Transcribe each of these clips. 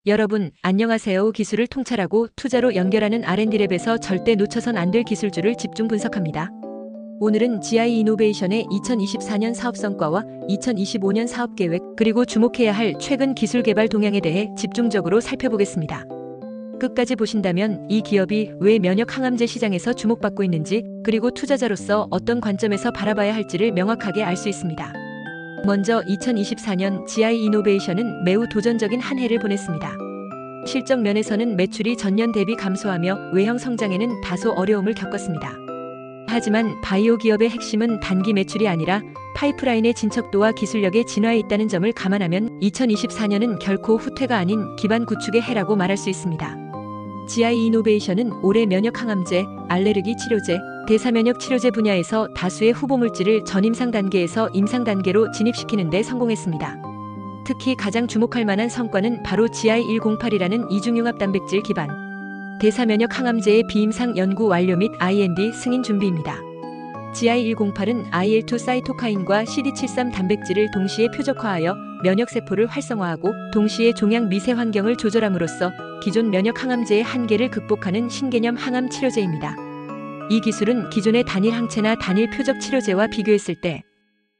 여러분, 안녕하세요. 기술을 통찰하고 투자로 연결하는 R&D랩에서 절대 놓쳐선 안 될 기술주를 집중 분석합니다. 오늘은 GI 이노베이션의 2024년 사업 성과와 2025년 사업 계획, 그리고 주목해야 할 최근 기술 개발 동향에 대해 집중적으로 살펴보겠습니다. 끝까지 보신다면 이 기업이 왜 면역 항암제 시장에서 주목받고 있는지, 그리고 투자자로서 어떤 관점에서 바라봐야 할지를 명확하게 알 수 있습니다. 먼저 2024년 GI 이노베이션은 매우 도전적인 한 해를 보냈습니다. 실적 면에서는 매출이 전년 대비 감소하며 외형 성장에는 다소 어려움을 겪었습니다. 하지만 바이오 기업의 핵심은 단기 매출이 아니라 파이프라인의 진척도와 기술력의 진화에 있다는 점을 감안하면 2024년은 결코 후퇴가 아닌 기반 구축의 해라고 말할 수 있습니다. GI 이노베이션은 올해 면역 항암제, 알레르기 치료제, 대사면역 치료제 분야에서 다수의 후보물질을 전임상 단계에서 임상 단계로 진입시키는 데 성공했습니다. 특히 가장 주목할 만한 성과는 바로 GI108이라는 이중융합 단백질 기반 대사면역 항암제의 비임상 연구 완료 및 IND 승인 준비입니다. GI108은 IL-2 사이토카인과 CD73 단백질을 동시에 표적화하여 면역세포를 활성화하고 동시에 종양 미세 환경을 조절함으로써 기존 면역 항암제의 한계를 극복하는 신개념 항암 치료제입니다. 이 기술은 기존의 단일 항체나 단일 표적 치료제와 비교했을 때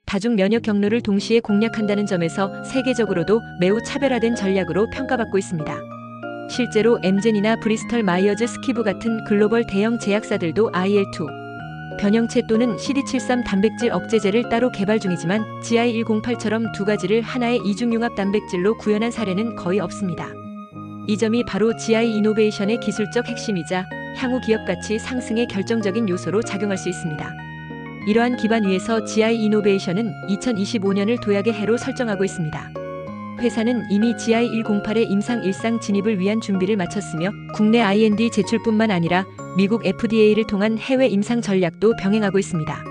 다중 면역 경로를 동시에 공략한다는 점에서 세계적으로도 매우 차별화된 전략으로 평가받고 있습니다. 실제로 엠젠이나 브리스털 마이어즈 스퀴브 같은 글로벌 대형 제약사들도 IL-2 변형체 또는 CD73 단백질 억제제를 따로 개발 중이지만 GI108처럼 두 가지를 하나의 이중융합 단백질로 구현한 사례는 거의 없습니다. 이 점이 바로 GI 이노베이션의 기술적 핵심이자 향후 기업 가치 상승의 결정적인 요소로 작용할 수 있습니다. 이러한 기반 위에서 GI 이노베이션은 2025년을 도약의 해로 설정하고 있습니다. 회사는 이미 GI108의 임상 일상 진입을 위한 준비를 마쳤으며 국내 IND 제출뿐만 아니라 미국 FDA를 통한 해외 임상 전략도 병행하고 있습니다.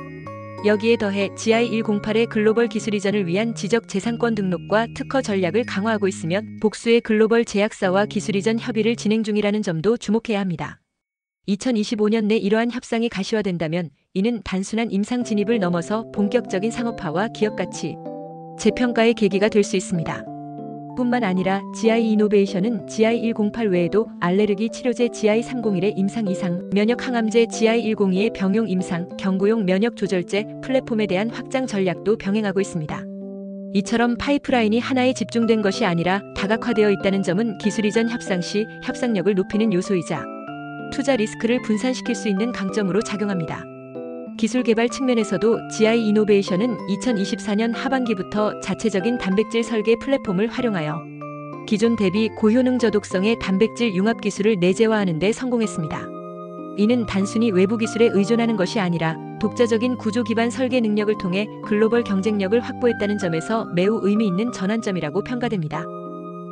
여기에 더해 GI108의 글로벌 기술 이전을 위한 지적 재산권 등록과 특허 전략을 강화하고 있으며 복수의 글로벌 제약사와 기술 이전 협의를 진행 중이라는 점도 주목해야 합니다. 2025년 내 이러한 협상이 가시화된다면 이는 단순한 임상 진입을 넘어서 본격적인 상업화와 기업 가치 재평가의 계기가 될 수 있습니다. 뿐만 아니라 GI 이노베이션은 GI108 외에도 알레르기 치료제 GI301의 임상 이상, 면역 항암제 GI102의 병용 임상, 경구용 면역 조절제 플랫폼에 대한 확장 전략도 병행하고 있습니다. 이처럼 파이프라인이 하나에 집중된 것이 아니라 다각화되어 있다는 점은 기술 이전 협상 시 협상력을 높이는 요소이자 투자 리스크를 분산시킬 수 있는 강점으로 작용합니다. 기술 개발 측면에서도 GI 이노베이션은 2024년 하반기부터 자체적인 단백질 설계 플랫폼을 활용하여 기존 대비 고효능 저독성의 단백질 융합 기술을 내재화하는 데 성공했습니다. 이는 단순히 외부 기술에 의존하는 것이 아니라 독자적인 구조 기반 설계 능력을 통해 글로벌 경쟁력을 확보했다는 점에서 매우 의미 있는 전환점이라고 평가됩니다.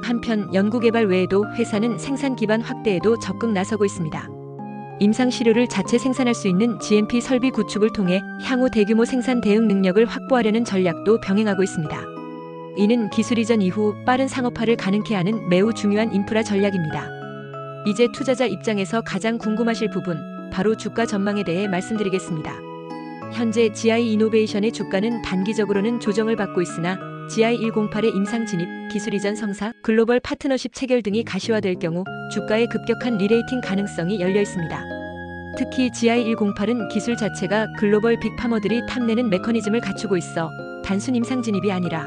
한편 연구개발 외에도 회사는 생산 기반 확대에도 적극 나서고 있습니다. 임상 시료를 자체 생산할 수 있는 GMP 설비 구축을 통해 향후 대규모 생산 대응 능력을 확보하려는 전략도 병행하고 있습니다. 이는 기술 이전 이후 빠른 상업화를 가능케 하는 매우 중요한 인프라 전략입니다. 이제 투자자 입장에서 가장 궁금하실 부분, 바로 주가 전망에 대해 말씀드리겠습니다. 현재 GI 이노베이션의 주가는 단기적으로는 조정을 받고 있으나 GI108의 임상 진입, 기술 이전 성사, 글로벌 파트너십 체결 등이 가시화될 경우 주가의 급격한 리레이팅 가능성이 열려 있습니다. 특히 GI108은 기술 자체가 글로벌 빅파머들이 탐내는 메커니즘을 갖추고 있어 단순 임상 진입이 아니라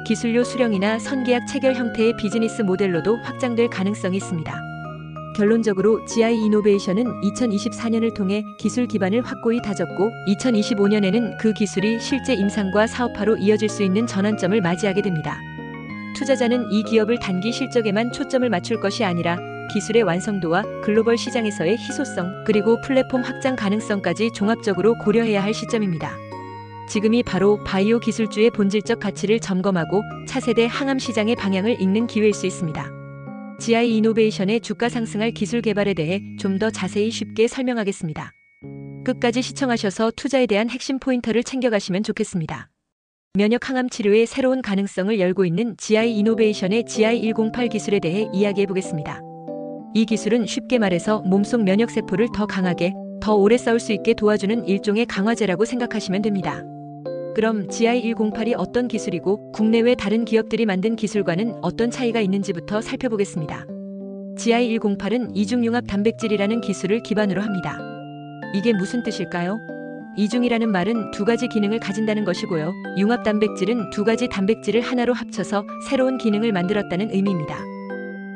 기술료 수령이나 선계약 체결 형태의 비즈니스 모델로도 확장될 가능성이 있습니다. 결론적으로 GI 이노베이션은 2024년을 통해 기술 기반을 확고히 다졌고 2025년에는 그 기술이 실제 임상과 사업화로 이어질 수 있는 전환점을 맞이하게 됩니다. 투자자는 이 기업을 단기 실적에만 초점을 맞출 것이 아니라 기술의 완성도와 글로벌 시장에서의 희소성, 그리고 플랫폼 확장 가능성까지 종합적으로 고려해야 할 시점입니다. 지금이 바로 바이오 기술주의 본질적 가치를 점검하고 차세대 항암 시장의 방향을 읽는 기회일 수 있습니다. GI 이노베이션의 주가 상승할 기술 개발에 대해 좀 더 자세히 쉽게 설명하겠습니다. 끝까지 시청하셔서 투자에 대한 핵심 포인터를 챙겨가시면 좋겠습니다. 면역 항암 치료의 새로운 가능성을 열고 있는 GI 이노베이션의 GI108 기술에 대해 이야기해 보겠습니다. 이 기술은 쉽게 말해서 몸속 면역세포를 더 강하게, 더 오래 싸울 수 있게 도와주는 일종의 강화제라고 생각하시면 됩니다. 그럼 GI-108이 어떤 기술이고 국내외 다른 기업들이 만든 기술과는 어떤 차이가 있는지부터 살펴보겠습니다. GI-108은 이중융합 단백질이라는 기술을 기반으로 합니다. 이게 무슨 뜻일까요? 이중이라는 말은 두 가지 기능을 가진다는 것이고요. 융합 단백질은 두 가지 단백질을 하나로 합쳐서 새로운 기능을 만들었다는 의미입니다.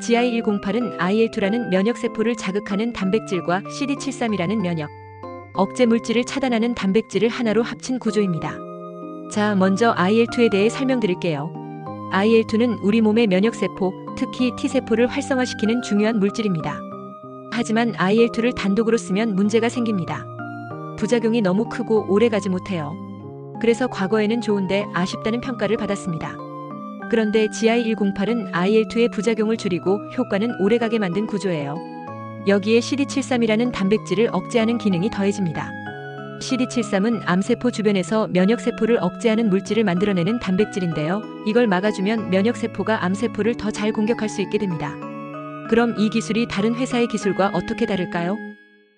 GI-108은 IL-2라는 면역세포를 자극하는 단백질과 CD73이라는 면역 억제 물질을 차단하는 단백질을 하나로 합친 구조입니다. 자, 먼저 IL-2에 대해 설명드릴게요. IL-2는 우리 몸의 면역세포, 특히 T세포를 활성화시키는 중요한 물질입니다. 하지만 IL-2를 단독으로 쓰면 문제가 생깁니다. 부작용이 너무 크고 오래가지 못해요. 그래서 과거에는 좋은데 아쉽다는 평가를 받았습니다. 그런데 GI-108은 IL-2의 부작용을 줄이고 효과는 오래가게 만든 구조예요. 여기에 CD73이라는 단백질을 억제하는 기능이 더해집니다. CD73은 암세포 주변에서 면역세포를 억제하는 물질을 만들어내는 단백질인데요. 이걸 막아주면 면역세포가 암세포를 더 잘 공격할 수 있게 됩니다. 그럼 이 기술이 다른 회사의 기술과 어떻게 다를까요?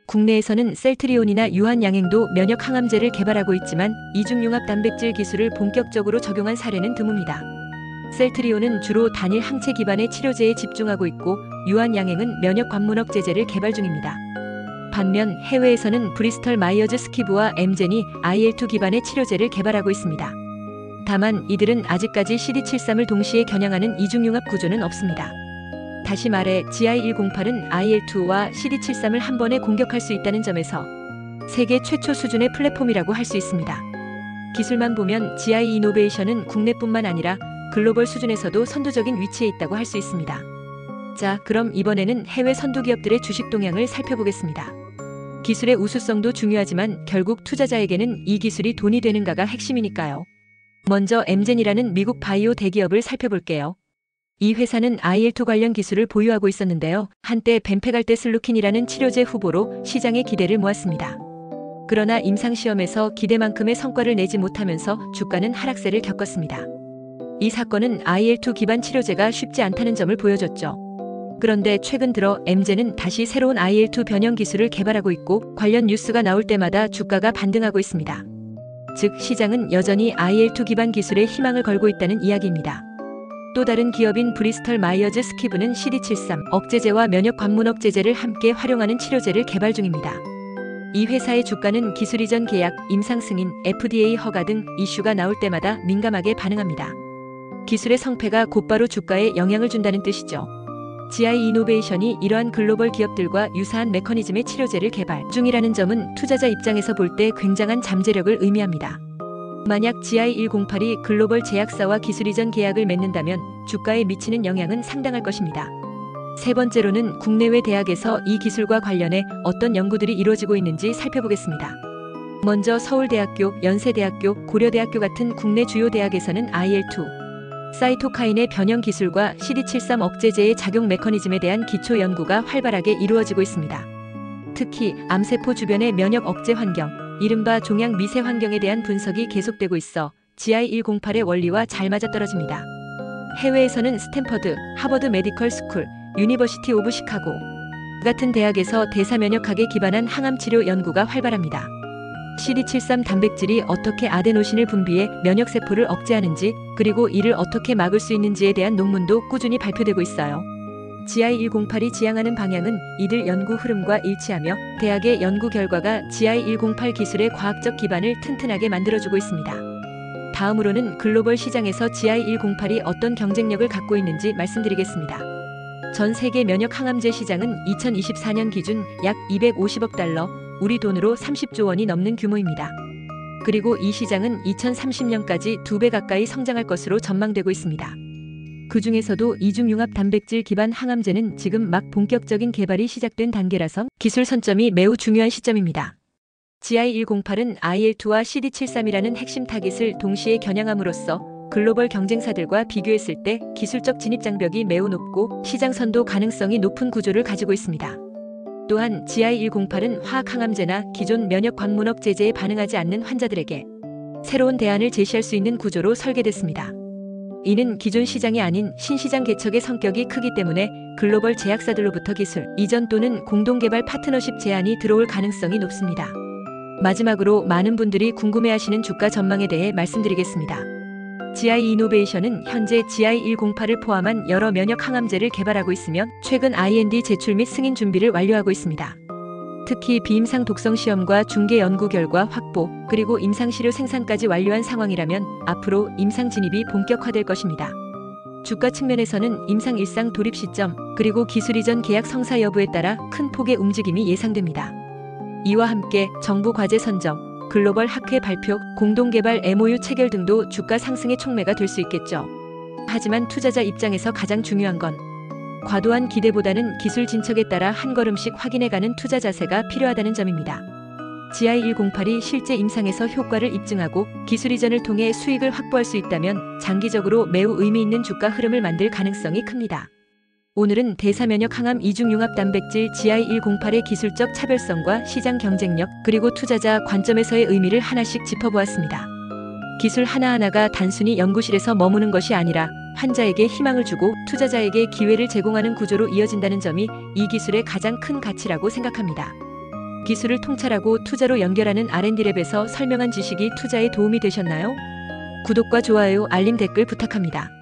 국내에서는 셀트리온이나 유한양행도 면역 항암제를 개발하고 있지만 이중융합 단백질 기술을 본격적으로 적용한 사례는 드뭅니다. 셀트리온은 주로 단일 항체 기반의 치료제에 집중하고 있고 유한양행은 면역 관문억제제를 개발 중입니다. 반면 해외에서는 브리스털 마이어즈 스퀴브와 엠젠이 IL-2 기반의 치료제를 개발하고 있습니다. 다만 이들은 아직까지 CD73을 동시에 겨냥하는 이중융합 구조는 없습니다. 다시 말해 GI-108은 IL-2와 CD73을 한 번에 공격할 수 있다는 점에서 세계 최초 수준의 플랫폼이라고 할 수 있습니다. 기술만 보면 GI 이노베이션은 국내뿐만 아니라 글로벌 수준에서도 선두적인 위치에 있다고 할 수 있습니다. 자, 그럼 이번에는 해외 선두 기업들의 주식 동향을 살펴보겠습니다. 기술의 우수성도 중요하지만 결국 투자자에게는 이 기술이 돈이 되는가가 핵심이니까요. 먼저 엠젠이라는 미국 바이오 대기업을 살펴볼게요. 이 회사는 IL-2 관련 기술을 보유하고 있었는데요. 한때 벤페갈데슬루킨이라는 치료제 후보로 시장의 기대를 모았습니다. 그러나 임상시험에서 기대만큼의 성과를 내지 못하면서 주가는 하락세를 겪었습니다. 이 사건은 IL-2 기반 치료제가 쉽지 않다는 점을 보여줬죠. 그런데 최근 들어 엠젠은 다시 새로운 IL-2 변형 기술을 개발하고 있고 관련 뉴스가 나올 때마다 주가가 반등하고 있습니다. 즉 시장은 여전히 IL-2 기반 기술에 희망을 걸고 있다는 이야기입니다. 또 다른 기업인 브리스털 마이어즈 스퀴브는 CD73 억제제와 면역 관문 억제제를 함께 활용하는 치료제를 개발 중입니다. 이 회사의 주가는 기술 이전 계약, 임상 승인, FDA 허가 등 이슈가 나올 때마다 민감하게 반응합니다. 기술의 성패가 곧바로 주가에 영향을 준다는 뜻이죠. GI 이노베이션이 이러한 글로벌 기업들과 유사한 메커니즘의 치료제를 개발 중이라는 점은 투자자 입장에서 볼 때 굉장한 잠재력을 의미합니다. 만약 GI-108이 글로벌 제약사와 기술 이전 계약을 맺는다면 주가에 미치는 영향은 상당할 것입니다. 세 번째로는 국내외 대학에서 이 기술과 관련해 어떤 연구들이 이루어지고 있는지 살펴보겠습니다. 먼저 서울대학교, 연세대학교, 고려대학교 같은 국내 주요 대학에서는 IL-2 사이토카인의 변형 기술과 CD73 억제제의 작용 메커니즘에 대한 기초 연구가 활발하게 이루어지고 있습니다. 특히 암세포 주변의 면역 억제 환경, 이른바 종양 미세 환경에 대한 분석이 계속되고 있어 GI-108의 원리와 잘 맞아떨어집니다. 해외에서는 스탠퍼드, 하버드 메디컬 스쿨, 유니버시티 오브 시카고 같은 대학에서 대사면역학에 기반한 항암치료 연구가 활발합니다. CD73 단백질이 어떻게 아데노신을 분비해 면역세포를 억제하는지 그리고 이를 어떻게 막을 수 있는지에 대한 논문도 꾸준히 발표되고 있어요. GI-108이 지향하는 방향은 이들 연구 흐름과 일치하며 대학의 연구 결과가 GI-108 기술의 과학적 기반을 튼튼하게 만들어주고 있습니다. 다음으로는 글로벌 시장에서 GI-108이 어떤 경쟁력을 갖고 있는지 말씀드리겠습니다. 전 세계 면역 항암제 시장은 2024년 기준 약 250억 달러, 우리 돈으로 30조 원이 넘는 규모입니다. 그리고 이 시장은 2030년까지 2배 가까이 성장할 것으로 전망되고 있습니다. 그 중에서도 이중융합 단백질 기반 항암제는 지금 막 본격적인 개발이 시작된 단계라서 기술 선점이 매우 중요한 시점입니다. GI-108은 IL-2와 CD73이라는 핵심 타깃을 동시에 겨냥함으로써 글로벌 경쟁사들과 비교했을 때 기술적 진입 장벽이 매우 높고 시장 선도 가능성이 높은 구조를 가지고 있습니다. 또한 GI-108은 화학 항암제나 기존 면역 관문억 제제에 반응하지 않는 환자들에게 새로운 대안을 제시할 수 있는 구조로 설계됐습니다. 이는 기존 시장이 아닌 신시장 개척의 성격이 크기 때문에 글로벌 제약사들로부터 기술 이전 또는 공동개발 파트너십 제안이 들어올 가능성이 높습니다. 마지막으로 많은 분들이 궁금해하시는 주가 전망에 대해 말씀드리겠습니다. GI 이노베이션은 현재 GI108을 포함한 여러 면역 항암제를 개발하고 있으며 최근 IND 제출 및 승인 준비를 완료하고 있습니다. 특히 비임상 독성 시험과 중개 연구 결과 확보, 그리고 임상시료 생산까지 완료한 상황이라면 앞으로 임상 진입이 본격화될 것입니다. 주가 측면에서는 임상 일상 돌입 시점, 그리고 기술 이전 계약 성사 여부에 따라 큰 폭의 움직임이 예상됩니다. 이와 함께 정부 과제 선정, 글로벌 학회 발표, 공동개발 MOU 체결 등도 주가 상승의 촉매가 될 수 있겠죠. 하지만 투자자 입장에서 가장 중요한 건 과도한 기대보다는 기술 진척에 따라 한 걸음씩 확인해가는 투자 자세가 필요하다는 점입니다. GI108이 실제 임상에서 효과를 입증하고 기술 이전을 통해 수익을 확보할 수 있다면 장기적으로 매우 의미 있는 주가 흐름을 만들 가능성이 큽니다. 오늘은 대사면역 항암 이중융합 단백질 GI108의 기술적 차별성과 시장 경쟁력, 그리고 투자자 관점에서의 의미를 하나씩 짚어보았습니다. 기술 하나하나가 단순히 연구실에서 머무는 것이 아니라 환자에게 희망을 주고 투자자에게 기회를 제공하는 구조로 이어진다는 점이 이 기술의 가장 큰 가치라고 생각합니다. 기술을 통찰하고 투자로 연결하는 R&D랩에서 설명한 지식이 투자에 도움이 되셨나요? 구독과 좋아요, 알림, 댓글 부탁합니다.